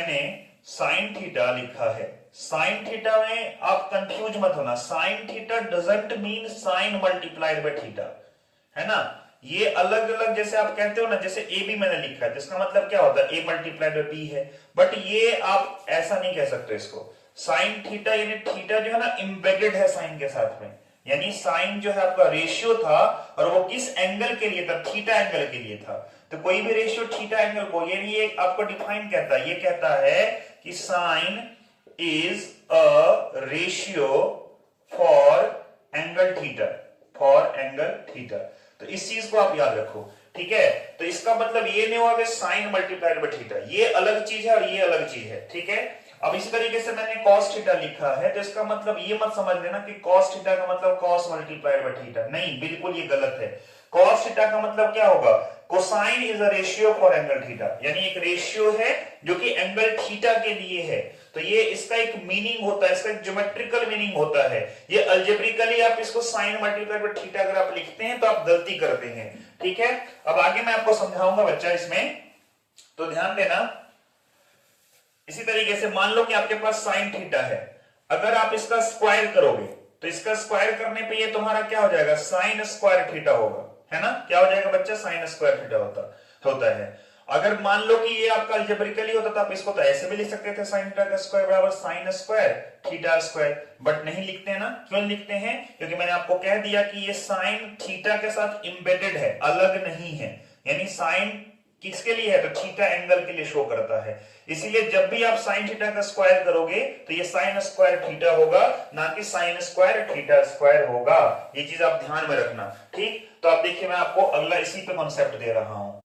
मैंने sine theta लिखा है। साइन थीटा में आप कंफ्यूज मत होना, sine theta doesn't mean sine multiplied by theta, है ना। ये अलग अलग, जैसे आप कहते हो ना, जैसे ए बी मैंने लिखा है, जिसका मतलब क्या होता है, ए मल्टीप्लाइड बाय बी है, बट ये आप ऐसा नहीं कह सकते इसको। साइन थीटा यानी थीटा जो है ना इम्बेडेड है साइन के साथ में, यानी साइन जो है आपका रेशियो था, और वो किस एंगल के लिए था, थीटा एंगल के लिए था। तो कोई भी रेशियो थीटा एंगल को, यानी ये आपको डिफाइन कहता है, ये कहता है कि sine is a ratio for angle theta, for angle theta. तो इस चीज को आप याद रखो, ठीक है। तो इसका मतलब ये नहीं हुआ कि साइन मल्टीप्लाइड बाय थीटा, ये अलग चीज है और ये अलग चीज है, ठीक है। अब इसी तरीके से मैंने cos थीटा लिखा है, तो इसका मतलब ये मत समझ लेना कि cos थीटा का मतलब cos मल्टीप्लाइड बाय थीटा, नहीं, बिल्कुल ये गलत है। cos थीटा का मतलब क्या होगा, cosine is a ratio for angle theta, यानी एक रेशियो है जो कि एंगल थीटा के लिए है। तो ये इसका एक मीनिंग होता है, इसका एक ज्योमेट्रिकल मीनिंग होता है। ये अलजेब्रिकली आप इसको साइन मल्टीप्लाइड बाय थीटा अगर आप लिखते हैं तो आप गलती करते हैं, ठीक है। अब आगे मैं आपको समझाऊंगा बच्चा इसमें, तो ध्यान देना। इसी तरीके से मान लो कि आपके पास साइन थीटा है, अगर आप इसका स्क्वायर करोगे तो इसका स्क्वायर करने पे ये तुम्हारा क्या हो जाएगा, साइन स्क्वायर थीटा होगा, है ना। क्या हो जाएगा बच्चा, साइन स्क्वायर थीटा होता है। अगर मान लो कि ये आपका अलजेब्रिकली होता तो आप इसको तो ऐसे भी लिख सकते थे, साइन थीटा का स्क्वायर बराबर sine square theta square, but नहीं लिखते हैं ना। क्यों लिखते हैं, क्योंकि मैंने आपको कह दिया कि ये साइन थीटा के साथ इंबेडेड है, अलग नहीं है। यानी साइन किसके लिए है, तो थीटा एंगल के लिए शो करता है। इसीलिए जब भी आप साइन थीटा का स्क्वायर करोगे तो ये साइन स्क्वायर थीटा होगा, ना कि साइन स्क्वायर थीटा स्क्वायर होगा। ये चीज आप ध्यान में रखना, ठीक। तो आप देखिए मैं आपको अगला इसी पे कॉन्सेप्ट दे रहा हूं।